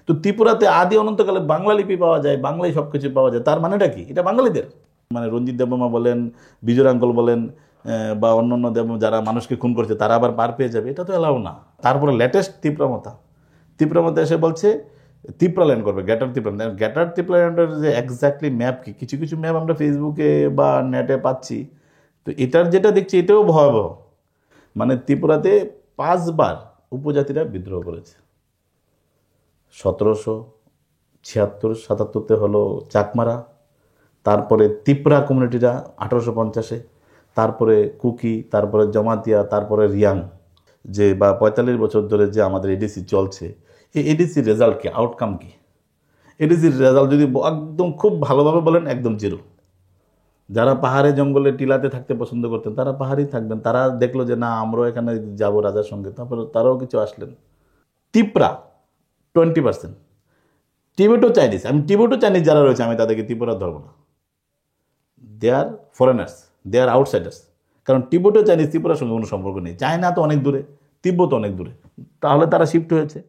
তো ত্রিপুরাতে আদি অনন্তকালে বাংলা লিপি পাওয়া যায়, বাংলায় সব কিছু পাওয়া যায়, তার মানেটা কি? এটা বাঙালিদের। মানে রঞ্জিত দেববর্মা বলেন, বিজয় আঙ্কল বলেন, বা অন্যান্য দেব যারা মানুষকে খুন করছে তারা আবার পার পেয়ে যাবে, এটা তো এলাও না। তারপরে লেটেস্ট তীব্রমতা এসে বলছে ত্রিপুরাল্যান্ড করবে, গ্রেটার ত্রিপুরাল্যান্ডের যে এক্স্যাক্টলি ম্যাপ কি, কিছু কিছু ম্যাপ আমরা ফেসবুকে বা নেটে পাচ্ছি, তো এটার যেটা দেখছি এটাও ভয়াবহ। মানে ত্রিপুরাতে 5বার উপজাতিরা বিদ্রোহ করেছে। 1776-77-তে হলো চাকমারা, তারপরে ত্রিপুরা কমিউনিটিরা 1850-এ, তারপরে কুকি, তারপরে জমাতিয়া, তারপরে রিয়াং, যে বা 45 বছর ধরে যে আমাদের এডিসি চলছে, এই এডিসির রেজাল্ট কি, আউটকাম কি? এডিসির রেজাল্ট যদি একদম খুব ভালোভাবে বলেন, একদম জিরো। যারা পাহাড়ে জঙ্গলে টিলাতে থাকতে পছন্দ করতেন তারা পাহাড়েই থাকবেন, তারা দেখলো যে না আমরাও এখানে যাবো রাজার সঙ্গে, তারপরে তারাও কিছু আসলেন। ত্রিপুরা 20%। টিবেটো চাইনিজ যারা রয়েছে আমি তাদেরকে ত্রিপুরা ধরবো না, দে আর ফরেনার্স, দে আর আউটসাইডার্স। কারণ টিবেটো চাইনিজ ত্রিপুরার সঙ্গে কোনো সম্পর্ক নেই। চায়না তো অনেক দূরে, তিব্বত অনেক দূরে, তাহলে তারা শিফট হয়েছে।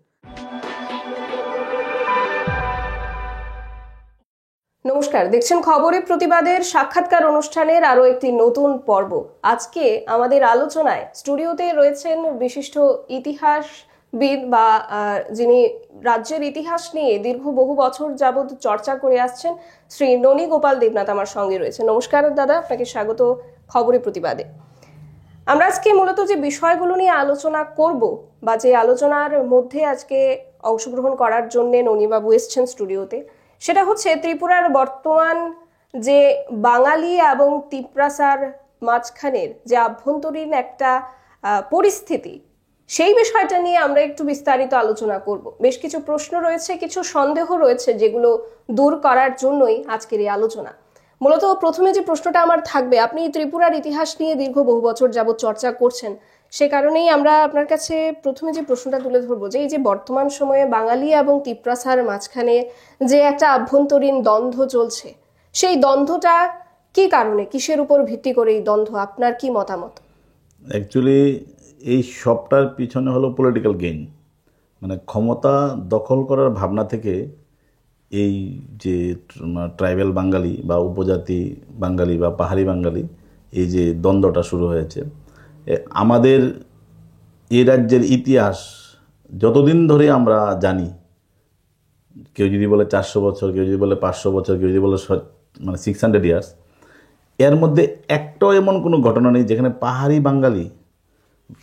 নমস্কার, দেখছেন খবরে প্রতিবাদের সাক্ষাৎকার অনুষ্ঠানের আরো একটি নতুন পর্ব। আজকে আমাদের আলোচনায় স্টুডিওতে রয়েছেন বিশিষ্ট ইতিহাসবিদ বা যিনি রাজ্যের ইতিহাস নিয়ে দীর্ঘ বহু বছর যাবৎ চর্চা করে আসছেন, শ্রী ননী গোপাল দেবনাথ আমার সঙ্গে রয়েছে। নমস্কার দাদা, আপনাকে স্বাগত খবরে প্রতিবাদে। আমরা আজকে মূলত যে বিষয়গুলো নিয়ে আলোচনা করব বা যে আলোচনার মধ্যে আজকে অংশগ্রহণ করার জন্য ননীবাবু এসছেন স্টুডিওতে, সেটা হচ্ছে ত্রিপুরার বর্তমান যে বাঙালি এবং তিপ্রাসার মাঝখানের যে আভ্যন্তরীণ একটা পরিস্থিতি, সেই বিষয়টা নিয়ে আমরা একটু বিস্তারিত আলোচনা করব। বেশ কিছু প্রশ্ন রয়েছে, কিছু সন্দেহ রয়েছে, যেগুলো দূর করার জন্যই আজকের এই আলোচনা। মূলত প্রথমে যে প্রশ্নটা আমার থাকবে, আপনি ত্রিপুরার ইতিহাস নিয়ে দীর্ঘ বহু বছর যাবৎ চর্চা করছেন, সে কারণেই আমরা আপনার কাছে প্রথমে যে প্রশ্নটা তুলে ধরবো, যে এই যে বর্তমান সময়ে বাঙালি এবং তিপ্রাসার মাঝখানে যে একটা আভ্যন্তরীণ দ্বন্দ্ব চলছে, সেই দ্বন্দ্বটা কি কারণে, কিসের উপর ভিত্তি করে এই দ্বন্দ্ব, আপনার কি মতামত? অ্যাকচুয়ালি এই সবটার পিছনে হলো পলিটিক্যাল গেইন, মানে ক্ষমতা দখল করার ভাবনা থেকে এই যে ট্রাইবাল বাঙালি বা উপজাতি বাঙালি বা পাহাড়ি বাঙালি, এই যে দ্বন্দ্বটা শুরু হয়েছে। আমাদের এই রাজ্যের ইতিহাস যতদিন ধরে আমরা জানি, কেউ যদি বলে 400 বছর, কেউ যদি বলে 500 বছর, কেউ যদি বলে 600 ইয়ার্স, এর মধ্যে একটাও এমন কোনো ঘটনা নেই যেখানে পাহাড়ি বাঙালি,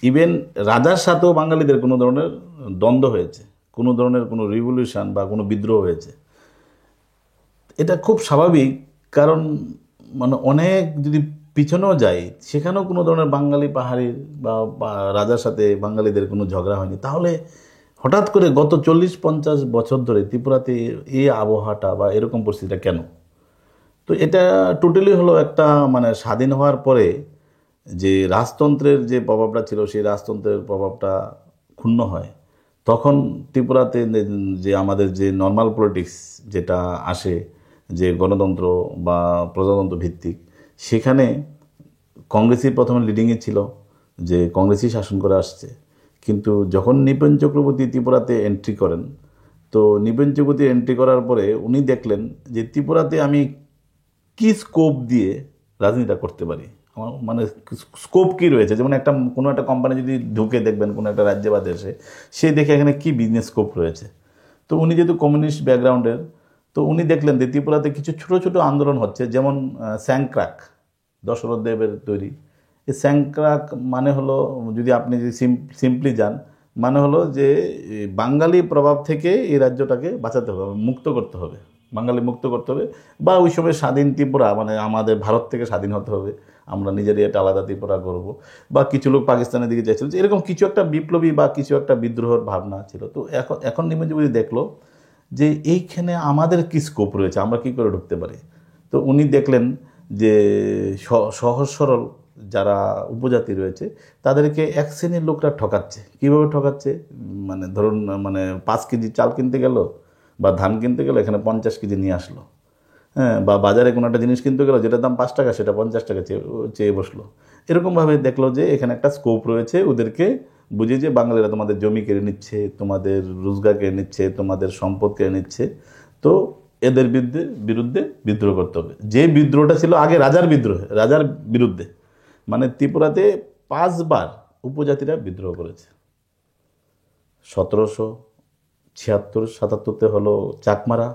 ইভেন রাজার সাথেও বাঙালিদের কোনো ধরনের দ্বন্দ্ব হয়েছে, কোনো ধরনের কোনো রিভলিউশন বা কোনো বিদ্রোহ হয়েছে। এটা খুব স্বাভাবিক, কারণ মানে অনেক যদি পিছনেও যায়, সেখানেও কোনো ধরনের বাঙালি পাহাড়ির বা রাজার সাথে বাঙালিদের কোনো ঝগড়া হয়নি। তাহলে হঠাৎ করে গত 40-50 বছর ধরে ত্রিপুরাতে এই আবহাওয়াটা বা এরকম পরিস্থিতিটা কেন? তো এটা টোটালি হলো একটা মানে স্বাধীন হওয়ার পরে যে রাজতন্ত্রের যে প্রভাবটা ছিল, সেই রাজতন্ত্রের প্রভাবটা ক্ষুণ্ণ হয়। তখন ত্রিপুরাতে যে আমাদের যে নর্মাল পলিটিক্স যেটা আসে, যে গণতন্ত্র বা প্রজাতন্ত্র ভিত্তিক, সেখানে কংগ্রেসই প্রথমে লিডিংয়ে ছিল, যে কংগ্রেসই শাসন করে আসছে। কিন্তু যখন নৃপেন চক্রবর্তী ত্রিপুরাতে এন্ট্রি করেন, তো নৃপেন চক্রবর্তী এন্ট্রি করার পরে উনি দেখলেন যে ত্রিপুরাতে আমি কি স্কোপ দিয়ে রাজনীতিটা করতে পারি, আমার মানে স্কোপ কী রয়েছে। যেমন কোনো একটা কোম্পানি যদি ঢুকে দেখবেন কোনো একটা রাজ্যে বা দেশে, সে দেখে এখানে কী বিজনেস স্কোপ রয়েছে। তো উনি যেহেতু কমিউনিস্ট ব্যাকগ্রাউন্ডের, তো উনি দেখলেন যে ত্রিপুরাতে কিছু ছোটো ছোটো আন্দোলন হচ্ছে, যেমন স্যাংক্রাক, দশরথ দেবের তৈরি। এই স্যাংক্রাক মানে হলো, যদি আপনি যদি সিম্পলি যান, মানে হলো যে বাঙালি প্রভাব থেকে এই রাজ্যটাকে বাঁচাতে হবে, মুক্ত করতে হবে, বাঙালি মুক্ত করতে হবে, বা ওই সময় স্বাধীন ত্রিপুরা মানে আমাদের ভারত থেকে স্বাধীন হতে হবে, আমরা নিজেরই একটা আলাদা ত্রিপুরা করব। বা কিছু লোক পাকিস্তানের দিকে চাইছিল, যে এরকম কিছু একটা বিপ্লবী বা কিছু একটা বিদ্রোহের ভাবনা ছিল। তো এখন নৃপেন চক্রবর্তী দেখলো যে এইখানে আমাদের কি স্কোপ রয়েছে, আমরা কি করে ঢুকতে পারি। তো উনি দেখলেন যে সহজ সরল যারা উপজাতি রয়েছে তাদেরকে এক শ্রেণীর লোকরা ঠকাচ্ছে। কীভাবে ঠকাচ্ছে? মানে ধরুন, মানে 5 কেজি চাল কিনতে গেল বা ধান কিনতে গেল, এখানে 50 কেজি নিয়ে আসলো। হ্যাঁ, বা বাজারে কোনো একটা জিনিস কিনতে গেলো যেটার দাম 5 টাকা, সেটা 50 টাকা চেয়ে বসলো। এরকমভাবে দেখলো যে এখানে একটা স্কোপ রয়েছে, ওদেরকে বুঝে যে বাঙালিরা তোমাদের জমি কেড়ে নিচ্ছে, তোমাদের রোজগার কেড়ে নিচ্ছে, তোমাদের সম্পদ কেড়ে নিচ্ছে, তো এদের বিরুদ্ধে বিদ্রোহ করতে হবে। যে বিদ্রোহটা ছিল আগে রাজার রাজার বিরুদ্ধে, মানে ত্রিপুরাতে 5 বার উপজাতিরা বিদ্রোহ করেছে। 1776-77 হলো চাকমারা,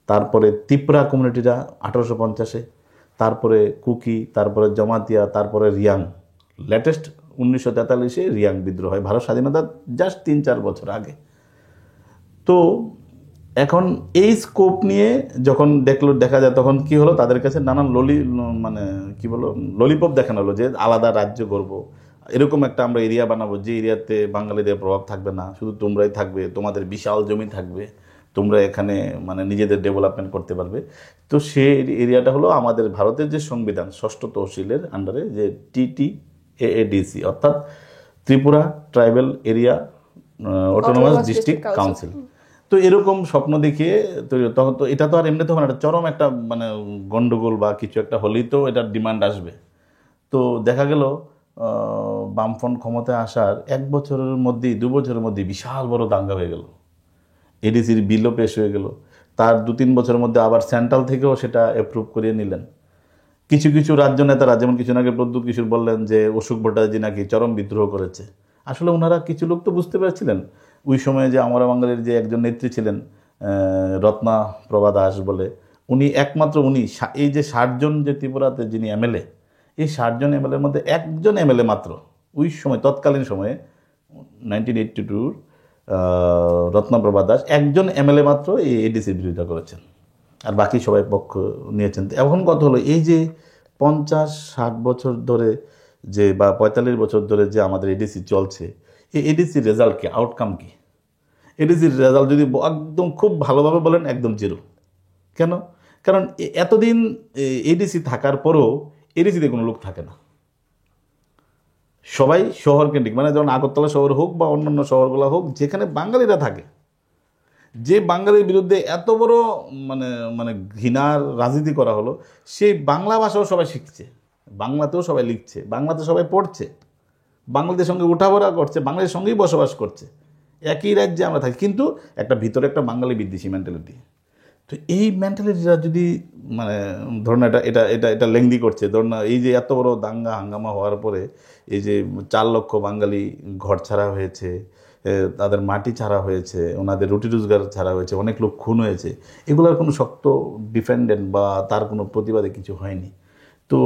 তারপরে ত্রিপুরা কমিউনিটিরা 1850-এ, তারপরে কুকি, তারপরে জমাতিয়া, তারপরে রিয়াং। লেটেস্ট 1943-এ রিয়াং বিদ্রোহ হয়, ভারত স্বাধীনতার জাস্ট 3-4 বছর আগে। তো এখন এই স্কোপ নিয়ে যখন দেখা যায়, তখন কি হলো, তাদের কাছে নানান মানে কি বলো ললিপপ দেখানো হলো যে আলাদা রাজ্য করব, এরকম একটা আমরা এরিয়া বানাবো যে এরিয়াতে বাঙালিদের প্রভাব থাকবে না, শুধু তোমরাই থাকবে, তোমাদের বিশাল জমি থাকবে, তোমরা এখানে মানে নিজেদের ডেভেলপমেন্ট করতে পারবে। তো সেই এরিয়াটা হলো আমাদের ভারতের যে সংবিধান 6ষ্ঠ তহসিলের আন্ডারে যে TTAADC, অর্থাৎ Tripura tribal area autonomous district council. তো এরকম স্বপ্ন দেখিয়ে তৈরি, তখন তো এটা তো আর এমনি তো মানে চরম একটা মানে গন্ডগোল বা কিছু একটা হলেই তো এটার ডিমান্ড আসবে। তো দেখা গেল বামফ্রন্ট ক্ষমতায় আসার 1 বছরের মধ্যেই 2 বছরের মধ্যেই বিশাল বড় দাঙ্গা হয়ে গেল, এডিসির বিলও পেশ হয়ে গেল। তার 2-3 বছরের মধ্যে আবার সেন্ট্রাল থেকেও সেটা অ্যাপ্রুভ করিয়ে নিলেন। কিছু কিছু রাজ্য নেতারা, যেমন কিছু আগে প্রদ্যুৎ কিশোর বললেন যে অশোক ভট্টাচার্য নাকি চরম বিদ্রোহ করেছে। আসলে ওনারা কিছু লোক তো বুঝতে পেরেছিলেন ওই সময়ে যে আমরা বাঙালির যে একজন নেত্রী ছিলেন রত্না প্রভা দাস বলে, উনি একমাত্র এই যে 60 জন যে ত্রিপুরাতে যিনি MLA, এই 60 জন MLA-র মধ্যে একজন MLA মাত্র ওই সময় তৎকালীন সময়ে 1982 রত্নপ্রভা দাস একজন MLA মাত্র এই এডিসির বিরোধিতা করেছেন, আর বাকি সবাই পক্ষ নিয়েছেন। এখন কথা হলো, এই যে 50-60 বছর ধরে যে বা 45 বছর ধরে যে আমাদের এডিসি চলছে, এই এডিসির রেজাল্ট কি, আউটকাম কি? এডিসির রেজাল্ট যদি একদম খুব ভালোভাবে বলেন, একদম জিরো। কেন? কারণ এতদিন এডিসি থাকার পরেও এডিসিতে কোনো লোক থাকে না, সবাই শহর কেন্দ্রিক, মানে যেমন আগরতলা শহর হোক বা অন্যান্য শহরগুলো হোক, যেখানে বাঙালিরা থাকে। যে বাঙালির বিরুদ্ধে এত বড় মানে মানে ঘৃণার রাজনীতি করা হলো, সেই বাংলা ভাষাও সবাই শিখছে, বাংলাতেও সবাই লিখছে, বাংলাতে সবাই পড়ছে, বাঙালিদের সঙ্গে উঠাভরা করছে, বাঙালির সঙ্গেই বসবাস করছে, একই রাজ্যে আমরা থাকি, কিন্তু একটা ভিতরে একটা বাঙালি বিদ্বেষী মেন্টালিটি। তো এই মেন্টালিটিটা যদি মানে ধরুন এটা এটা এটা লেংদি করছে, ধরুন এই যে এত বড় দাঙ্গা হাঙ্গামা হওয়ার পরে এই যে 4 লক্ষ বাঙালি ঘর ছাড়া হয়েছে, তাদের মাটি ছাড়া হয়েছে, ওনাদের রুটি রোজগার ছাড়া হয়েছে, অনেক লোক খুন হয়েছে, এগুলোর কোনো শক্ত ডিফেন্ডেন্ট বা তার কোনো প্রতিবাদে কিছু হয়নি। তো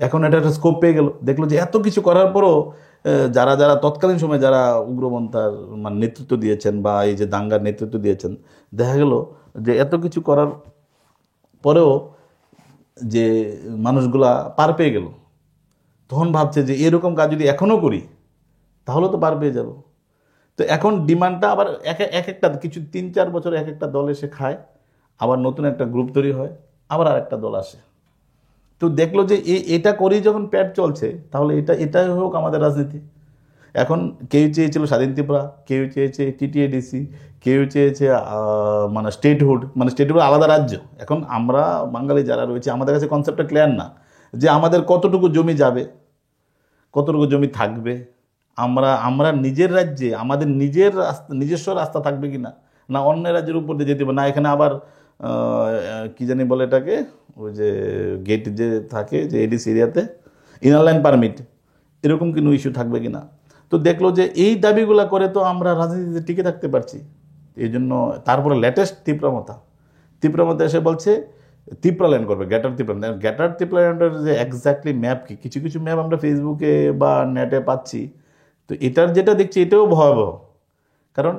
এখন এটা একটা স্কোপ পেয়ে গেল, দেখলো যে এত কিছু করার পরও যারা যারা তৎকালীন সময় যারা উগ্রপন্থার মানে নেতৃত্ব দিয়েছেন বা এই যে দাঙ্গার নেতৃত্ব দিয়েছেন, দেখা গেল যে এত কিছু করার পরেও যে মানুষগুলা পার পেয়ে গেল, তখন ভাবছে যে এরকম কাজ যদি এখনও করি তাহলে তো পার পেয়ে যাব। তো এখন ডিমান্ডটা আবার এক একটা কিছু 3-4 বছর এক একটা দল এসে খায়, আবার নতুন একটা গ্রুপ তৈরি হয়, আবার আরেকটা দল আসে। তো দেখলো যে এটা করেই যখন পেট চলছে, তাহলে এটাই হোক আমাদের রাজনীতি। এখন কেউ চেয়েছিল স্বাধীন ত্রিপুরা, কেউ চেয়েছে TTADC, কেউ চেয়েছে মানে স্টেটহুড, মানে স্টেটহুড আলাদা রাজ্য। এখন আমরা বাঙালি যারা রয়েছে, আমাদের কাছে কনসেপ্টটা ক্লিয়ার না যে আমাদের কতটুকু জমি যাবে, কতটুকু জমি থাকবে, আমরা নিজের রাজ্যে আমাদের নিজস্ব রাস্তা থাকবে কি না, না অন্য রাজ্যের উপর দিয়ে যেতে হবে, না এখানে আবার কি জানি বলে এটাকে, ওই যে গেট যে থাকে যে এডিসি এরিয়াতে ইনার লাইন পারমিট, এরকম কোনো ইস্যু থাকবে কি না। তো দেখলো যে এই দাবিগুলো করে তো আমরা রাজনীতিতে টিকে থাকতে পারছি। এই জন্য তারপরে লেটেস্ট ত্রিপুরামতা এসে বলছে ত্রিপুরা ল্যান্ড করবে, গ্রেটার ত্রিপুরা ল্যান্ডের যে এক্স্যাক্টলি ম্যাপ কি, কিছু কিছু ম্যাপ আমরা ফেসবুকে বা নেটে পাচ্ছি। তো এটার যেটা দেখছি এটাও ভয়াবহ, কারণ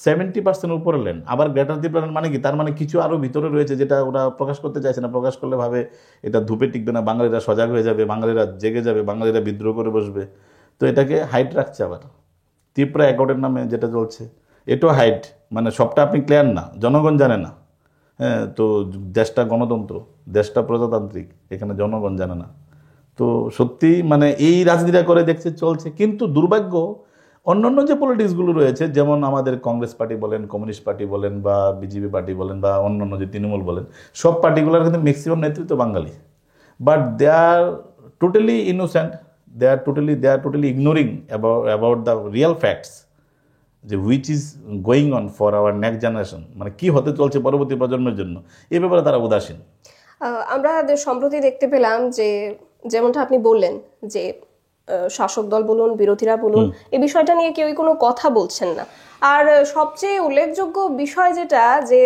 70% উপরে ল্যান্ড, আবার গ্রেটার ত্রিপুরা ল্যান্ড মানে কি, তার মানে কিছু আরও ভিতরে রয়েছে যেটা ওরা প্রকাশ করতে চাইছে না, প্রকাশ করলে ভাবে এটা ধূপে টিকবে না, বাঙালিরা সজাগ হয়ে যাবে, বাঙালিরা জেগে যাবে, বাঙালিরা বিদ্রোহ করে বসবে। তো এটাকে হাইট রাখছে আবার ত্রিপুরা অ্যাকর্ডের নামে যেটা চলছে, এটাও হাইট, মানে সবটা আপনি ক্লিয়ার না, জনগণ জানে না। হ্যাঁ, তো দেশটা গণতন্ত্র, দেশটা প্রজাতান্ত্রিক, এখানে জনগণ জানে না। তো সত্যি মানে এই রাজনীতিটা করে দেখছে চলছে, কিন্তু দুর্ভাগ্য অন্যান্য যে পলিটিক্সগুলো রয়েছে, যেমন আমাদের কংগ্রেস পার্টি বলেন, কমিউনিস্ট পার্টি বলেন বা বিজেপি পার্টি বলেন বা অন্যান্য যে তৃণমূল বলেন, সব পার্টিগুলোর কিন্তু ম্যাক্সিমাম নেতৃত্ব বাঙালি, but they are totally innocent, they are totally ignoring about the real facts, যে which is going on for our next generation, মানে কি হতে চলছে পরবর্তী প্রজন্মের জন্য, এ ব্যাপারে তারা উদাসীন। আমরা সম্প্রতি দেখতে পেলাম যে যেমনটা আপনি বললেন যে শাসক দল বলুন বিরোধীরা বলুন এই বিষয়টা নিয়ে কেউই কোনো কথা বলছেন না। আর সবচেয়ে উল্লেখযোগ্য বিষয় যেটা, যে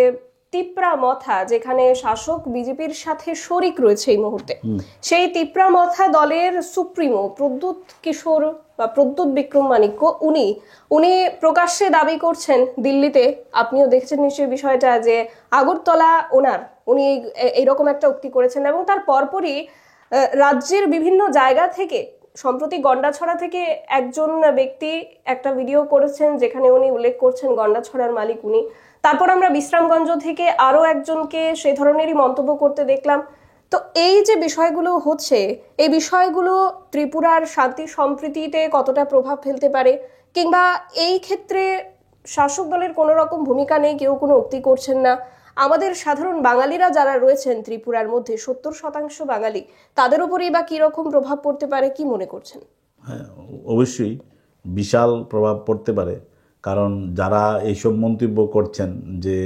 তিপ্রা মথা, যেখানে শাসক বিজেপির সাথে শরিক রয়েছে এই মুহূর্তে, সেই তিপ্রা মথা দলের সুপ্রিমো প্রদ্যুৎ কিশোর বা প্রদ্যুৎ বিক্রম মাণিক্য উনি প্রকাশ্যে দাবি করছেন দিল্লিতে, আপনিও দেখছেন নিশ্চয়ই বিষয়টা, যে আগরতলা উনি এইরকম একটা উক্তি করেছেন। এবং তার পরপরই রাজ্যের বিভিন্ন জায়গা থেকে, সম্প্রতি গন্ডাছড়া থেকে একজন ব্যক্তি একটা ভিডিও করেছেন যেখানে উনি উল্লেখ করছেন গন্ডাছড়ার মালিক উনি। তারপর আমরা বিশ্রামগঞ্জ থেকে আরো একজনকে সে ধরনেরই মন্তব্য করতে দেখলাম। তো এই যে বিষয়গুলো হচ্ছে, এই বিষয়গুলো ত্রিপুরার শান্তি সম্প্রীতিতে কতটা প্রভাব ফেলতে পারে, কিংবা এই ক্ষেত্রে শাসক দলের কোনো রকম ভূমিকা নেই, কেউ কোনো উক্তি করছেন না, আমাদের সাধারণ বাঙালিরা যারা রয়েছেন ত্রিপুরার মধ্যে 70% বাঙালি, তাদের উপরেই বা কীরকম প্রভাব পড়তে পারে, কি মনে করছেন? হ্যাঁ, অবশ্যই বিশাল প্রভাব পড়তে পারে। কারণ যারা এইসব মন্তব্য করছেন, যে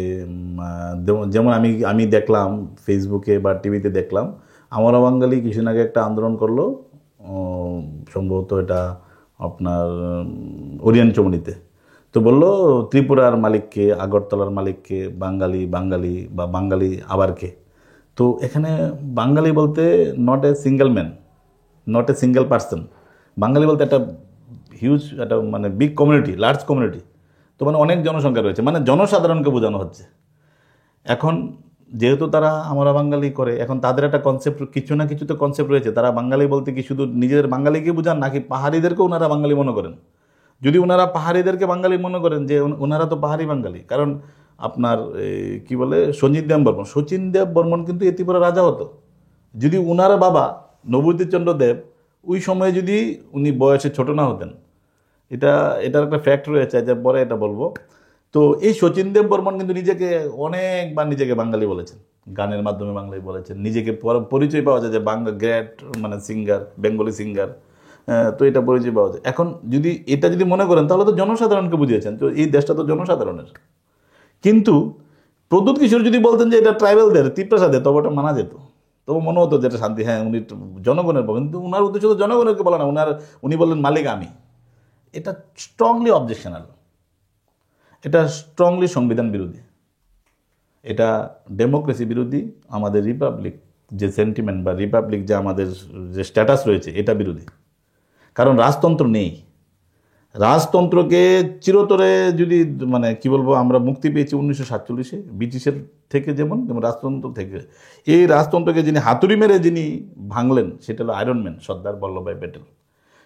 যেমন আমি দেখলাম ফেসবুকে বা টিভিতে দেখলাম, আমরা বাঙালি কিছুদিন আগে একটা আন্দোলন করলো, সম্ভবত এটা আপনার ওরিয়েন্ট চমনিতে। তো বললো ত্রিপুরার মালিককে, আগরতলার মালিককে, বাঙালি বা বাঙালি আবার কে। তো এখানে বাঙালি বলতে not a single man, not a single person, বাঙালি বলতে একটা হিউজ, একটা মানে বিগ কমিউনিটি, লার্জ কমিউনিটি। তো মানে অনেক জনসংখ্যা রয়েছে, মানে জনসাধারণকে বোঝানো হচ্ছে। এখন যেহেতু তারা আমরা বাঙালি করে, এখন তাদের একটা কনসেপ্ট, কিছু না কিছু তো কনসেপ্ট রয়েছে। তারা বাঙালি বলতে কি শুধু নিজেদের বাঙালিকে বোঝান, নাকি পাহাড়িদেরকেও ওনারা বাঙালি মনে করেন? যদি ওনারা পাহাড়িদেরকে বাঙালি মনে করেন, যে ওনারা তো পাহাড়ি বাঙালি, কারণ আপনার কি বলে শচীন দেব বর্মন কিন্তু এই ত্রিপুরা রাজা হতো। যদি ওনার বাবা নবদ্বীপচন্দ্র দেব ওই সময়ে যদি উনি বয়সে ছোট না হতেন, এটার একটা ফ্যাক্ট রয়েছে, যে পরে এটা বলবো। তো এই শচীন দেব বর্মন কিন্তু অনেকবার নিজেকে বাঙালি বলেছেন, গানের মাধ্যমে বাঙালি বলেছেন, নিজেকে পরিচয় পাওয়া যায় যে গ্রেট মানে সিঙ্গার, বেঙ্গলি সিঙ্গার। তো এটা পরিচয় পাওয়া যায়। এখন এটা যদি মনে করেন, তাহলে তো জনসাধারণকে বুঝিয়েছেন, তো এই দেশটা তো জনসাধারণের। কিন্তু প্রদ্যুৎ কিশোর যদি বলতেন যে এটা ট্রাইবেলদের, তিপ্রাসাদের, তবে ওটা মানা যেত, তবু মনে হতো যেটা শান্তি, হ্যাঁ উনি জনগণের বলেন। কিন্তু ওনার উদ্দেশ্য তো জনগণেরকে বলা না, উনি বললেন মালিক আমি। এটা স্ট্রংলি অবজেকশনাল, এটা স্ট্রংলি সংবিধান বিরোধী, এটা ডেমোক্রেসি বিরোধী, আমাদের রিপাবলিক যে সেন্টিমেন্ট বা রিপাবলিক যে আমাদের যে স্ট্যাটাস রয়েছে এটা বিরোধী। কারণ রাজতন্ত্র নেই, রাজতন্ত্রকে চিরতরে যদি মানে কি বলবো, আমরা মুক্তি পেয়েছি 1947-এ ব্রিটিশের থেকে, যেমন রাজতন্ত্র থেকে। এই রাজতন্ত্রকে যিনি হাতুড়ি মেরে যিনি ভাঙলেন, সেটা হলো আয়রন ম্যান সর্দার বল্লভভাই প্যাটেল।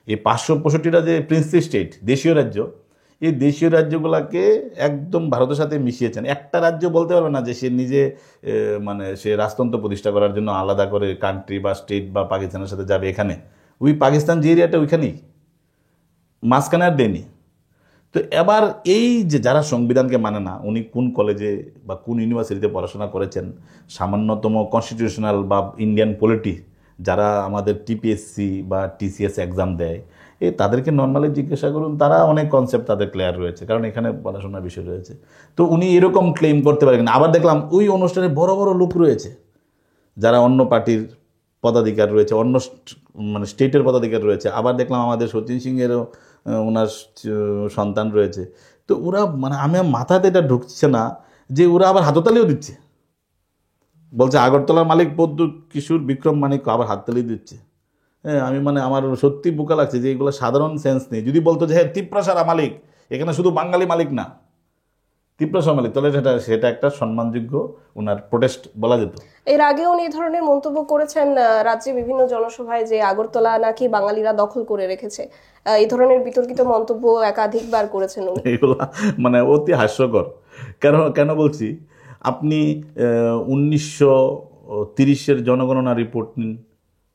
এই 565টা যে প্রিন্সলি স্টেট, দেশীয় রাজ্য, এই দেশীয় রাজ্যগুলোকে একদম ভারতের সাথে মিশিয়েছেন। একটা রাজ্য বলতে পারবে না যে সে নিজে মানে সে রাজতন্ত্র প্রতিষ্ঠা করার জন্য আলাদা করে কান্ট্রি বা স্টেট বা পাকিস্তানের সাথে যাবে। এখানে ওই পাকিস্তান যে এরিয়াটা, ওইখানেই মাঝখানে আর দেয়নি। তো এবার এই যে যারা সংবিধানকে মানে না, উনি কোন কলেজে বা কোন ইউনিভার্সিটিতে পড়াশোনা করেছেন, সামান্যতম কনস্টিটিউশনাল বা ইন্ডিয়ান পলিটি যারা আমাদের টিপিএসসি বা টিসিএস এক্সাম দেয়, তাদেরকে নর্মালি জিজ্ঞাসা করুন, তারা অনেক কনসেপ্ট তাদের ক্লিয়ার রয়েছে, কারণ এখানে পড়াশোনার বিষয় রয়েছে। তো উনি এরকম ক্লেম করতে পারেন। আবার দেখলাম ওই অনুষ্ঠানে বড় বড় লোক রয়েছে, যারা অন্য পার্টির পদাধিকার রয়েছে, অন্য মানে স্টেটের পদাধিকার রয়েছে। আবার দেখলাম আমাদের শচীন সিংয়েরও ওনার সন্তান রয়েছে। তো ওরা মানে আমার মাথাতে এটা ঢুকছে না যে ওরা আবার হাততালিও দিচ্ছে, বলছে আগরতলার মালিক প্রদ্যুৎ কিশোর বিক্রম মাণিক্য, আবার হাততালি দিচ্ছে। হ্যাঁ, আমি মানে আমার সত্যি বোকা লাগছে যে এগুলো সাধারণ সেন্স নেই। যদি বলতো যে হ্যাঁ তিপ্রাসারা মালিক, এখানে শুধু বাঙালি মালিক না, তিপ্রাসারা মালিক, তাহলে সেটা একটা সম্মানযোগ্য ওনার প্রোটেস্ট বলা যেত। এর আগেও উনি এই ধরনের মন্তব্য করেছেন রাজ্যে বিভিন্ন জনসভায়, যে আগরতলা নাকি বাঙালিরা দখল করে রেখেছে। এই ধরনের বিতর্কিত মন্তব্য একাধিকবার করেছেন উনি। এগুলো মানে অতি হাস্যকর। কেন বলছি, আপনি 1930-এর জনগণনা রিপোর্ট নিন,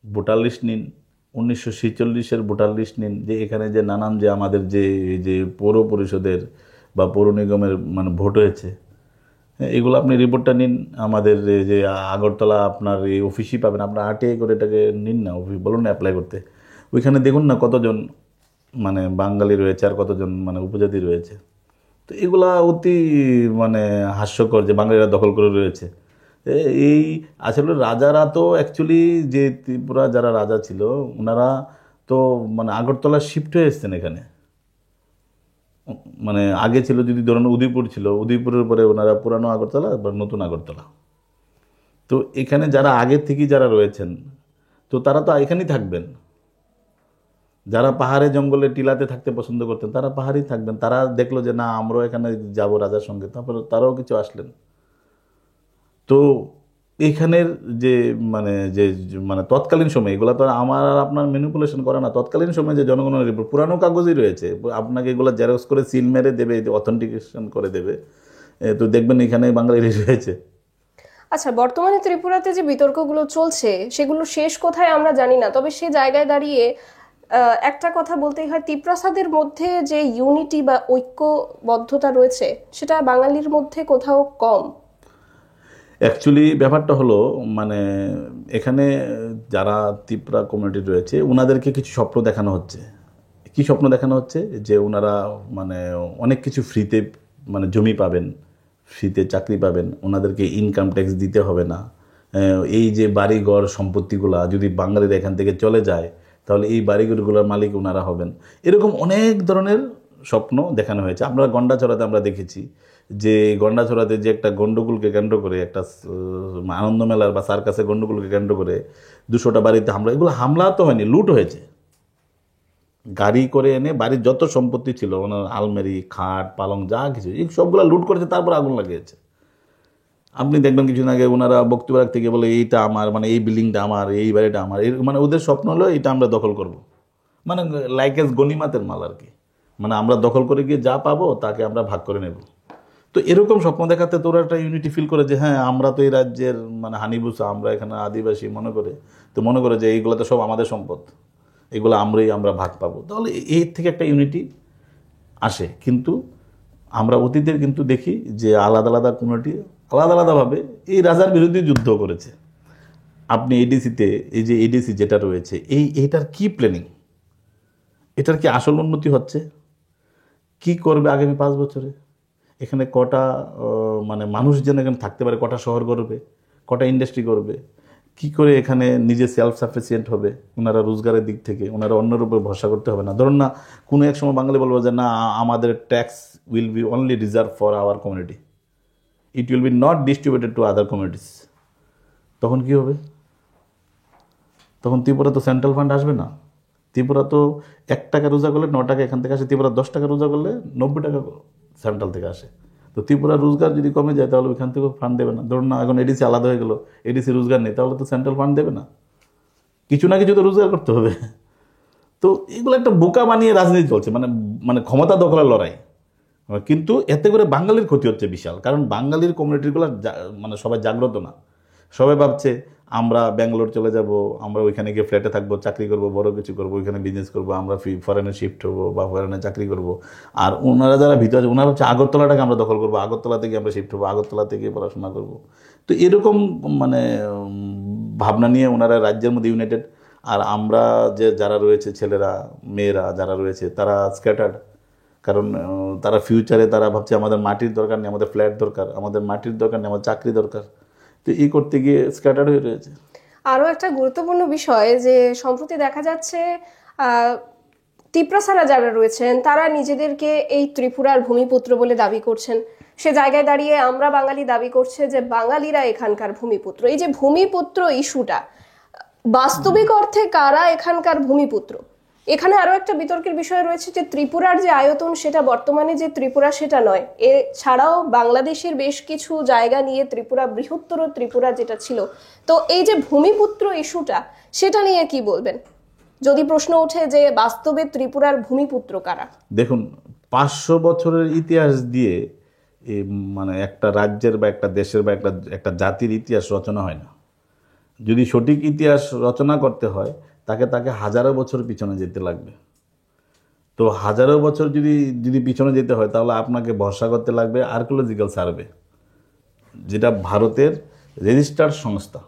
ভোটার লিস্ট নিন, 1946-এর ভোটার লিস্ট নিন, যে এখানে যে নানান যে আমাদের যে পৌর পরিষদের বা পৌর নিগমের মানে ভোট হয়েছে, এগুলো আপনি রিপোর্টটা নিন। আমাদের যে আগরতলা আপনার এই অফিসই পাবেন, আপনার আরটিআই করে এটাকে নিন না, অফিস বলুন না অ্যাপ্লাই করতে। ওইখানে দেখুন না কতজন মানে বাঙালি রয়েছে আর কতজন মানে উপজাতি রয়েছে। তো এগুলা অতি মানে হাস্যকর যে বাঙালিরা দখল করে রয়েছে। এই আসলে রাজারা তো অ্যাকচুয়ালি যে ত্রিপুরা যারা রাজা ছিল ওনারা তো মানে আগরতলা শিফট হয়ে এসছেন এখানে। মানে আগে ছিল যদি ধরুন উদয়পুর ছিল, উদয়পুরের পরে ওনারা পুরানো আগরতলা বা নতুন আগরতলা। তো এখানে যারা আগের থেকেই যারা রয়েছেন তো তারা তো এখানেই থাকবেন। যারা পাহাড়ে জঙ্গলে টিলাতে থাকতে পছন্দ করতেন তারা পাহাড়েই থাকবেন। তারা দেখলো যে না আমরাও এখানে যাব রাজার সঙ্গে, তারপরে তারাও কিছু আসলেন। তো এখানের যে মানে তৎকালীন সময় এগুলো তো আর আমার আর আপনার ম্যানিপুলেশন করে না। তৎকালীন সময় যে জনগণের রিপোর্ট পুরানো কাগজই রয়েছে, আপনাকে এগুলো জেরক্স করে সিল মেরে দেবে, অথেন্টিকেশন করে দেবে। তো দেখবেন এখানে বাঙালি রয়েছে। আচ্ছা, বর্তমানে ত্রিপুরাতে যে বিতর্কগুলো চলছে সেগুলো শেষ কোথায় আমরা জানি না, তবে সে জায়গায় দাঁড়িয়ে একটা কথা বলতেই হয়, তিপ্রাসাদের মধ্যে যে ইউনিটি বা ঐক্যবদ্ধতা রয়েছে সেটা বাঙালির মধ্যে কোথাও কম। অ্যাকচুয়ালি ব্যাপারটা হলো মানে এখানে যারা ত্রিপুরা কমিউনিটি রয়েছে ওনাদেরকে কিছু স্বপ্ন দেখানো হচ্ছে। কি স্বপ্ন দেখানো হচ্ছে? যে ওনারা মানে অনেক কিছু ফ্রিতে মানে জমি পাবেন, ফ্রিতে চাকরি পাবেন, ওনাদেরকে ইনকাম ট্যাক্স দিতে হবে না। এই যে বাড়িঘর সম্পত্তিগুলা যদি বাঙালিরা এখান থেকে চলে যায় তাহলে এই বাড়িঘরগুলোর মালিক ওনারা হবেন। এরকম অনেক ধরনের স্বপ্ন দেখানো হয়েছে। আমরা গন্ডাছড়াতে আমরা দেখেছি যে গন্ডাছড়াতে যে একটা গন্ডগোলকে কেন্দ্র করে একটা আনন্দ মেলার বা সার্কাসের গন্ডগোলকে কেন্দ্র করে 200টা বাড়িতে হামলা, এগুলো হামলা তো হয়নি, লুট হয়েছে। গাড়ি করে এনে বাড়ির যত সম্পত্তি ছিল ওনার আলমারি, খাট, পালং যা কিছু এই সবগুলো লুট করেছে, তারপর আগুন লাগিয়েছে। আপনি দেখবেন কিছুদিন আগে ওনারা বক্তব্য রাখতে গিয়ে বলে এইটা আমার, মানে এই বিল্ডিংটা আমার, এই বাড়িটা আমার, মানে ওদের স্বপ্ন হলো এটা আমরা দখল করব। মানে লাইক এস গনিমাতের মাল আর কি। মানে আমরা দখল করে গিয়ে যা পাবো তাকে আমরা ভাগ করে নেব। তো এরকম স্বপ্ন দেখাতে তোরা একটা ইউনিটি ফিল করে যে হ্যাঁ আমরা তো এই রাজ্যের মানে হানিবুসা, আমরা এখানে আদিবাসী মনে করে যে এইগুলো তো সব আমাদের সম্পদ, এগুলো আমরা ভাগ পাবো। তাহলে এর থেকে একটা ইউনিটি আসে। কিন্তু আমরা অতীতের কিন্তু দেখি যে আলাদা আলাদা কমিউনিটি আলাদা আলাদাভাবে এই রাজার বিরুদ্ধে যুদ্ধ করেছে। আপনি এডিসিতে এই যে এডিসি যেটা রয়েছে এইটার কি প্ল্যানিং, এটার কি আসল উন্নতি হচ্ছে, কি করবে আগামী 5 বছরে, এখানে কটা মানে মানুষ যেন এখানে থাকতে পারে, কটা শহর করবে, কটা ইন্ডাস্ট্রি করবে, কি করে এখানে নিজে সেলফ সাফিসিয়েন্ট হবে ওনারা রোজগারের দিক থেকে, ওনারা অন্যের উপর ভরসা করতে হবে না। ধরুন না কোনো এক সময় বাঙালি বলবো যে না আমাদের tax will be only reserve for our community, it will be not distributed to other communities. তখন কি হবে? তখন ত্রিপুরা তো সেন্ট্রাল ফান্ড আসবে না। ত্রিপুরা তো 1 টাকা রোজা করলে 9 টাকা এখান থেকে আসে, ত্রিপুরা 10 টাকা রোজা করলে 90 টাকা সেন্ট্রাল থেকে আসে। তো ত্রিপুরার রোজগার যদি কমে যায় তাহলে ওইখান থেকেও ফান্ড দেবে না। ধরুন না এখন এডিসি আলাদা হয়ে গেল, এডিসি রোজগার নেই, তাহলে তো সেন্ট্রাল ফান্ড দেবে না। কিছু না কিছু তো রোজগার করতে হবে। তো এগুলো একটা বোকা বানিয়ে রাজনীতি চলছে, মানে মানে ক্ষমতা দখলের লড়াই। কিন্তু এতে করে বাঙালির ক্ষতি হচ্ছে বিশাল। কারণ বাঙালির কমিউনিটিগুলো মানে সবাই জাগ্রত না। সবাই ভাবছে আমরা ব্যাঙ্গালোর চলে যাব, আমরা ওইখানে গিয়ে ফ্ল্যাটে থাকবো, চাকরি করব, বড় কিছু করব, ওইখানে বিজনেস করব, আমরা ফরেনে শিফট হবো বা ফরেনে চাকরি করব। আর ওনারা যারা ভিতরে আছে ওনারা হচ্ছে আগরতলাটাকে আমরা দখল করবো, আগরতলা থেকে আমরা শিফট হবো, আগরতলা থেকে পড়াশোনা করব। তো এরকম মানে ভাবনা নিয়ে ওনারা রাজ্যের মধ্যে ইউনাইটেড। আর আমরা যে যারা রয়েছে ছেলেরা মেয়েরা যারা রয়েছে তারা স্ক্যাটার্ড। কারণ তারা ফিউচারে তারা ভাবছে আমাদের মাটির দরকার নেই, আমাদের ফ্ল্যাট দরকার, আমাদের মাটির দরকার নেই, আমাদের চাকরি দরকার। তো এই করতে গিয়ে স্ক্যাটার্ড হয়ে রয়েছে। আরও একটা গুরুত্বপূর্ণ বিষয় যে সম্প্রতি দেখা যাচ্ছে তিপ্রাসারা যারা রয়েছেন তারা নিজেদেরকে এই ত্রিপুরার ভূমিপুত্র বলে দাবি করছেন। সে জায়গায় দাঁড়িয়ে আমরা বাঙালি দাবি করছে যে বাঙালিরা এখানকার ভূমিপুত্র। এই যে ভূমিপুত্র ইস্যুটা, বাস্তবিক অর্থে কারা এখানকার ভূমিপুত্র? এখানে আরো একটা বিতর্কের বিষয় রয়েছে যে ত্রিপুরার যে আয়তন সেটা বর্তমানে যে ত্রিপুরা সেটা নয়, এছাড়াও বাংলাদেশের বেশ কিছু জায়গা নিয়ে ত্রিপুরা বৃহত্তর ত্রিপুরা যেটা ছিল। তো এই যে ভূমিপুত্র ইস্যুটা সেটা নিয়ে কি বলবেন যদি প্রশ্ন ওঠে যে বাস্তবে ত্রিপুরার ভূমিপুত্র কারা? দেখুন 500 বছরের ইতিহাস দিয়ে মানে একটা রাজ্যের বা একটা দেশের বা একটা জাতির ইতিহাস রচনা হয় না। যদি সঠিক ইতিহাস রচনা করতে হয় তাকে হাজারো বছর পিছনে যেতে লাগবে। তো হাজারো বছর যদি পিছনে যেতে হয় তাহলে আপনাকে ভরসা করতে লাগবে আর্কিওলজিক্যাল সার্ভে, যেটা ভারতের রেজিস্টার্ড সংস্থা।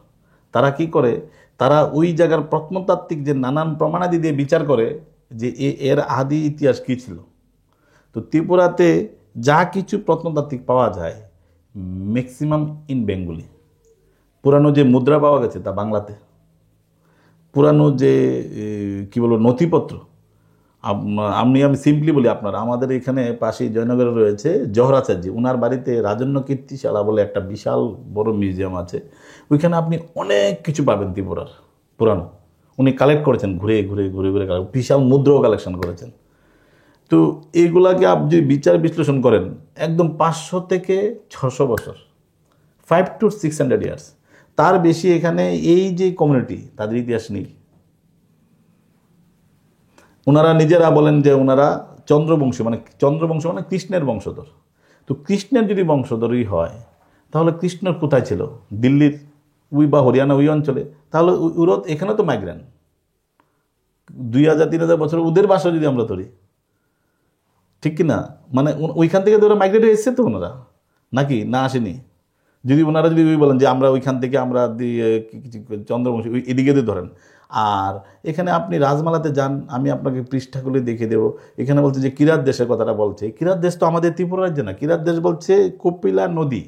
তারা কি করে, তারা ওই জায়গার প্রত্নতাত্ত্বিক যে নানান প্রমাণাদি দিয়ে বিচার করে যে এর আদি ইতিহাস কী ছিল। তো ত্রিপুরাতে যা কিছু প্রত্নতাত্ত্বিক পাওয়া যায় ম্যাক্সিমাম ইন বেঙ্গলি। পুরানো যে মুদ্রা পাওয়া গেছে তা বাংলাতে, পুরানো যে কি বলবো নথিপত্র, আমি সিম্পলি বলি, আমাদের এখানে পাশেই জয়নগরে রয়েছে জহরাচার্য, ওনার বাড়িতে রাজন্য কীর্তিশালা বলে একটা বিশাল বড় মিউজিয়াম আছে। ওইখানে আপনি অনেক কিছু পাবেন ত্রিপুরার পুরানো। উনি কালেক্ট করেছেন, ঘুরে ঘুরে ঘুরে ঘুরে বিশাল মুদ্রাও কালেকশন করেছেন। তো এইগুলাকে আপনি যদি বিচার বিশ্লেষণ করেন একদম 500 থেকে 600 বছর, 5 to 600 ইয়ার্স, তার বেশি এখানে এই যে কমিউনিটি তাদের ইতিহাস নেই। ওনারা নিজেরা বলেন যে ওনারা চন্দ্রবংশী, চন্দ্রবংশ মানে কৃষ্ণের বংশধর। তো কৃষ্ণের যদি বংশধরই হয় তাহলে কৃষ্ণের কোথায় ছিল? দিল্লির ওই বা হরিয়ানা ওই অঞ্চলে। তাহলে ওরা এখানে তো মাইগ্রেন্ট, 2000-3000 বছর ওদের বাসা যদি আমরা ধরি, ঠিক কি না? ওইখান থেকে তো ওরা মাইগ্রেট হয়ে এসছে তো ওনারা, নাকি না আসেনি? যদি ওনারা যদি বলেন যে আমরা ওইখান থেকে আমরা চন্দ্রবংশী এদিকে দিয়ে ধরেন। আর এখানে আপনি রাজমালাতে যান, আমি আপনাকে পৃষ্ঠাগুলি দেখিয়ে দেবো। এখানে বলছে যে কিরাত দেশের কথাটা বলছে। কিরাত দেশ তো আমাদের ত্রিপুরা রাজ্যে না। কিরাত দেশ বলছে কপিলা নদী,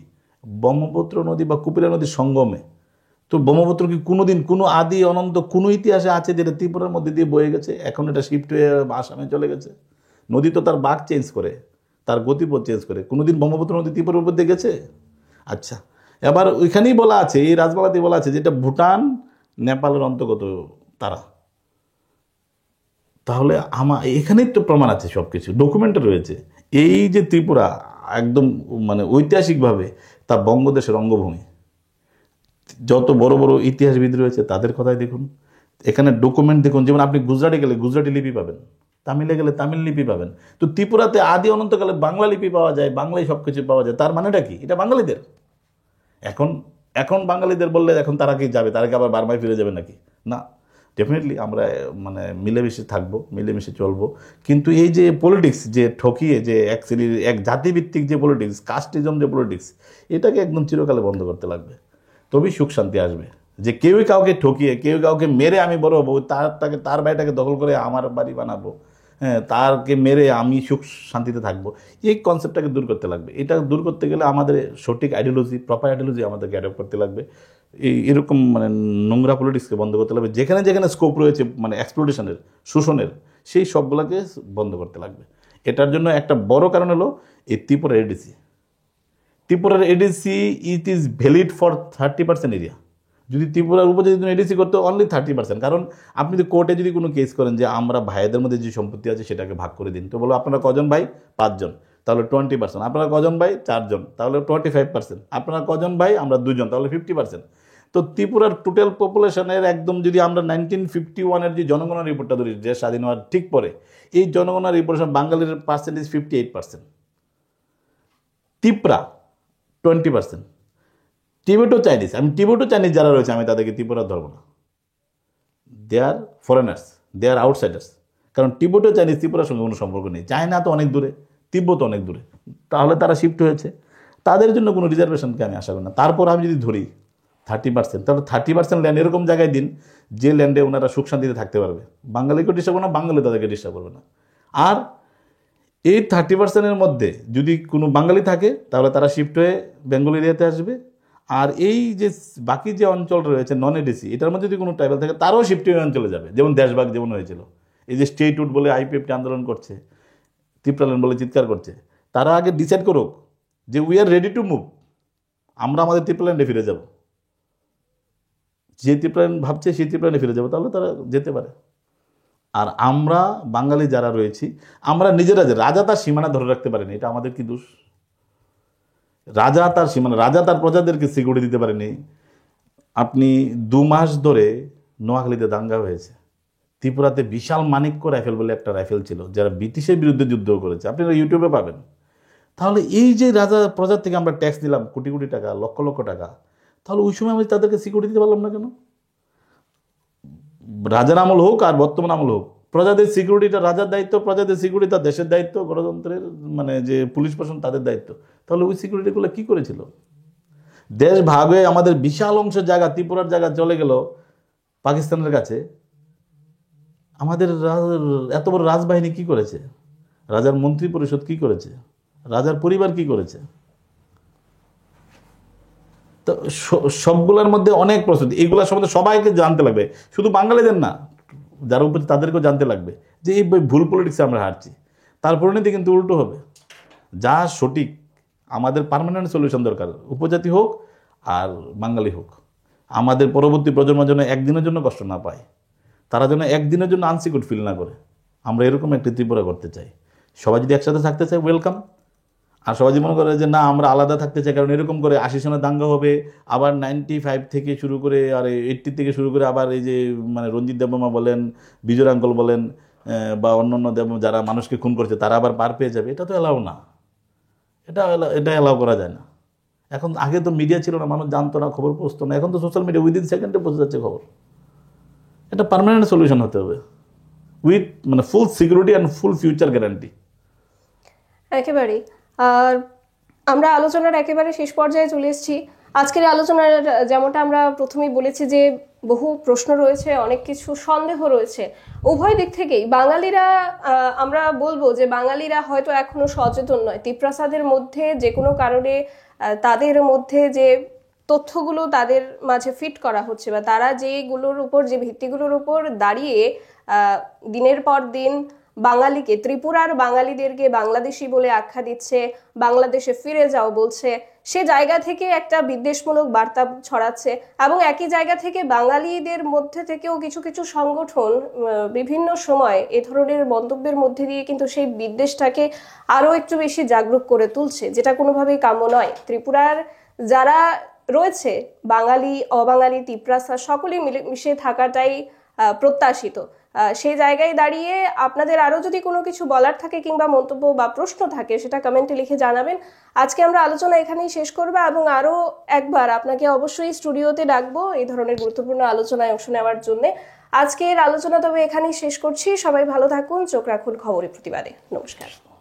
ব্রহ্মপুত্র নদী বা কপিলা নদীর সঙ্গমে। তো ব্রহ্মপুত্র কি কোনোদিন কোনো আদি অনন্ত কোনো ইতিহাসে আছে যেটা ত্রিপুরার মধ্যে দিয়ে বয়ে গেছে? এখন এটা শিফট হয়ে আসামে চলে গেছে। নদী তো তার বাঁক চেঞ্জ করে, তার গতিপথ চেঞ্জ করে। কোনোদিন ব্রহ্মপুত্র নদী ত্রিপুরার উপর দিয়ে গেছে? আচ্ছা, এবার ওইখানেই বলা আছে, এই রাজমালাতেই বলা আছে যেটা ভুটান নেপালের অন্তর্গত তারা। তাহলে এখানেই তো প্রমাণ আছে, সব কিছু ডকুমেন্টে রয়েছে। এই যে ত্রিপুরা একদম ঐতিহাসিকভাবে তা বঙ্গদেশের অঙ্গভূমি। যত বড় বড় ইতিহাসবিদ রয়েছে তাদের কথাই দেখুন, এখানে ডকুমেন্ট দেখুন। যেমন আপনি গুজরাটে গেলে গুজরাটি লিপি পাবেন, তামিলে গেলে তামিল লিপি পাবেন। তো ত্রিপুরাতে আদি অনন্তকালে বাংলা লিপি পাওয়া যায়, বাংলায় সব কিছু পাওয়া যায়। তার মানেটা কি? এটা বাঙালিদের। এখন এখন বাঙালিদের বললে এখন তারা কি যাবে? তারা কি আবার বার্মায় ফিরে যাবে নাকি? না, ডেফিনেটলি আমরা মিলেমিশে থাকবো, মিলেমিশে চলবো। কিন্তু এই যে পলিটিক্স যে ঠকিয়ে যে অ্যাকচুয়ালি এক জাতিভিত্তিক যে পলিটিক্স, কাস্টিজম যে পলিটিক্স, এটাকে একদম চিরকালে বন্ধ করতে লাগবে। তবেই সুখ শান্তি আসবে। যে কেউই কাউকে ঠকিয়ে, কেউ কাউকে মেরে আমি বড় হবো, তার বাড়িটাকে দখল করে আমার বাড়ি বানাবো, হ্যাঁ, তারকে মেরে আমি সুখ শান্তিতে থাকবো, এই কনসেপ্টটাকে দূর করতে লাগবে। এটা দূর করতে গেলে আমাদের সঠিক আইডিওলজি, প্রপার আইডিওলজি আমাদেরকে অ্যাডপ্ট করতে লাগবে। এরকম নোংরা পলিটিক্সকে বন্ধ করতে লাগবে। যেখানে যেখানে স্কোপ রয়েছে এক্সপ্লোটেশনের, শোষণের, সেই সবগুলোকে বন্ধ করতে লাগবে। এটার জন্য একটা বড় কারণ হলো এই ত্রিপুরার এডিসি। ত্রিপুরার ADC it is valid for 30% area. যদি ত্রিপুরার উপর যদি এডিসি করতে অনলি 30%। কারণ আপনি যদি কোর্টে যদি কোনো কেস করেন যে আমরা ভাইদের মধ্যে যে সম্পত্তি আছে সেটাকে ভাগ করে দিন, তো বলো আপনারা কজন ভাই? 5 জন, তাহলে 20%। আপনারা কজন ভাই? 4 জন, তাহলে 25%। আপনারা কজন ভাই? আমরা 2 জন, তাহলে 50%। তো ত্রিপুরার টোটাল পপুলেশনের একদম যদি আমরা 1951-এর যে জনগণনা রিপোর্টটা ধরি, যে স্বাধীন হওয়ার ঠিক পরে, এই জনগণনা রিপোর্টের বাঙালির পার্সেন্টেজ 58%, ত্রিপুরা 20%। টিবেটো চাইনিজ, আমি টিবেটো চাইনিজ যারা রয়েছে আমি তাদেরকে ত্রিপুরা ধরবো না। দে আর ফরেনার্স, দে আর আউটসাইডার্স। কারণ টিবেটো চাইনিজ ত্রিপুরার সঙ্গে কোনো সম্পর্ক নেই। চায়না তো অনেক দূরে, তিব্বত অনেক দূরে, তাহলে তারা শিফট হয়েছে। তাদের জন্য কোনো রিজার্ভেশনকে আমি আশা করি না। তারপর আমি যদি ধরি 30%, তাহলে 30% ল্যান্ড এরকম জায়গায় দিন যে ল্যান্ডে ওনারা সুখ শান্তিতে থাকতে পারবে। বাঙালিকেও ডিস্টার্ব করবে না, বাঙালি তাদেরকে ডিস্টার্ব করবে না। আর এই 30%-এর মধ্যে যদি কোনো বাঙালি থাকে তাহলে তারা শিফট হয়ে বেঙ্গল এরিয়াতে আসবে। আর এই যে বাকি যে অঞ্চল রয়েছে নন এডিসি, এটার মধ্যে যদি কোনো ট্রাইবাল থাকে তারাও শিফট হয়ে অঞ্চলে যাবে। যেমন দেশভাগ যেমন হয়েছিল, এই যে স্টেটহুড বলে আইপিএফটি আন্দোলন করছে, ত্রিপুরাল্যান্ড বলে চিৎকার করছে, তারা আগে ডিসাইড করুক যে we are ready to move, আমরা আমাদের ত্রিপুরাল্যান্ডে ফিরে যাব। যে ত্রিপুরাল্যান্ড ভাবছে সেই ত্রিপুরাল্যান্ডে ফিরে যাবো, তাহলে তারা যেতে পারে। আর আমরা বাঙালি যারা রয়েছি, আমরা নিজেরা যে রাজা তার সীমানা ধরে রাখতে পারিনি, এটা আমাদের কি দোষ? রাজা তার সীমানা, রাজা তার প্রজাদেরকে সিকিউরিটি দিতে পারেনি। আপনি 2 মাস ধরে নোয়াখালীতে দাঙ্গা হয়েছে। ত্রিপুরাতে বিশাল মানিক্য রাইফেল বলে একটা রাইফেল ছিল, যারা ব্রিটিশের বিরুদ্ধে যুদ্ধ করেছে, আপনারা ইউটিউবে পাবেন। তাহলে এই যে রাজা প্রজার থেকে আমরা ট্যাক্স দিলাম কোটি কোটি টাকা, লক্ষ লক্ষ টাকা, তাহলে ওই সময় আমি তাদেরকে সিকিউরিটি দিতে পারলাম না কেন? রাজার আমল হোক আর বর্তমান আমল হোক, প্রজাদের সিকিউরিটিটা রাজার দায়িত্ব, প্রজাদের সিকিউরিটি তার দেশের দায়িত্ব, গণতন্ত্রের যে পুলিশ প্রশাসন তাদের দায়িত্ব। তাহলে ওই সিকিউরিটিগুলো কী করেছিল? দেশ ভাগ হয়ে আমাদের বিশাল অংশের জায়গা, ত্রিপুরার জায়গা চলে গেল পাকিস্তানের কাছে আমাদের এত বড় রাজবাহিনী কি করেছে, রাজার মন্ত্রী পরিষদ কি করেছে, রাজার পরিবার কি করেছে। তো সবগুলোর মধ্যে অনেক প্রস্তুতি, এগুলোর সম্বন্ধে সবাইকে জানতে লাগবে, শুধু বাঙালিদের না, যারা উপর তাদেরকেও জানতে লাগবে যে এই ভুল পলিটিক্সে আমরা হারছি। তার পরিণতি কিন্তু উল্টো হবে। যা সঠিক, আমাদের পার্মানেন্ট সলিউশন দরকার, উপজাতি হোক আর বাঙালি হোক। আমাদের পরবর্তী প্রজন্মের জন্য একদিনের জন্য কষ্ট না পায়, তারা যেন একদিনের জন্য আনসিকিউর ফিল না করে। আমরা এরকম একটি ত্রিপুরা করতে চাই। সবাই যদি একসাথে থাকতে চাই, ওয়েলকাম। আর সবাই যদি মনে করে যে না আমরা আলাদা থাকতে চাই, কারণ এরকম করে 80 সনে দাঙ্গা হবে, আবার 95 থেকে শুরু করে আর 80 থেকে শুরু করে আবার এই যে মানে রঞ্জিত দেববর্মা বলেন, বিজয় আঙ্কল বলেন, বা অন্যান্য যারা মানুষকে খুন করছে তারা আবার পার পেয়ে যাবে, এটা তো এলাও না। এটা এলাও করা যায় না। এখন আগে তো মিডিয়া ছিল না, মানুষ জানতো না, খবর পৌঁছতো না। এখন তো সোশ্যাল মিডিয়া উইদিন সেকেন্ডে পৌঁছে যাচ্ছে খবর। এটা পার্মানেন্ট সলিউশন হতে হবে, উইথ মানে ফুল security and full future guarantee. একেবারেই। আর আমরা আলোচনার একেবারে শেষ পর্যায়ে চলে এসেছি। আজকের আলোচনার যেমনটা আমরা প্রথমেই বলেছি যে বহু প্রশ্ন রয়েছে, অনেক কিছু সন্দেহ রয়েছে উভয় দিক থেকেই। বাঙালিরা, আমরা বলবো যে বাঙালিরা হয়তো এখনো সচেতন নয়। তিপ্রাসাদের মধ্যে যে কোনো কারণে তাদের মধ্যে যে তথ্যগুলো তাদের মাঝে ফিট করা হচ্ছে, বা তারা যেগুলোর উপর, যে ভিত্তিগুলোর উপর দাঁড়িয়ে দিনের পর দিন বাঙালিকে, ত্রিপুরার বাঙালিদেরকে বাংলাদেশি বলে আখ্যা দিচ্ছে, বাংলাদেশে ফিরে যাও বলছে, সে জায়গা থেকে একটা বিদ্বেষমূলক বার্তা ছড়াচ্ছে। এবং একই জায়গা থেকে বাঙালিদের মধ্যে থেকেও কিছু কিছু সংগঠন বিভিন্ন সময় এ ধরনের মন্তব্যের মধ্যে দিয়ে কিন্তু সেই বিদ্বেষটাকে আরো একটু বেশি জাগরুক করে তুলছে, যেটা কোনোভাবেই কাম্য নয়। ত্রিপুরার যারা রয়েছে, বাঙালি, অবাঙালি, তিপ্রাসা সকলেই মিলেমিশে থাকাটাই প্রত্যাশিত। সেই জায়গায় দাঁড়িয়ে আপনাদের আরো যদি কোনো কিছু বলার থাকে কিংবা মন্তব্য বা প্রশ্ন থাকে, সেটা কমেন্টে লিখে জানাবেন। আজকে আমরা আলোচনা এখানেই শেষ করবো, এবং আরো একবার আপনাকে অবশ্যই স্টুডিওতে ডাকবো এই ধরনের গুরুত্বপূর্ণ আলোচনায় অংশ নেওয়ার জন্য। আজকের আলোচনা তবে এখানেই শেষ করছি। সবাই ভালো থাকুন, চোখ রাখুন খবরের প্রতিবাদে। নমস্কার।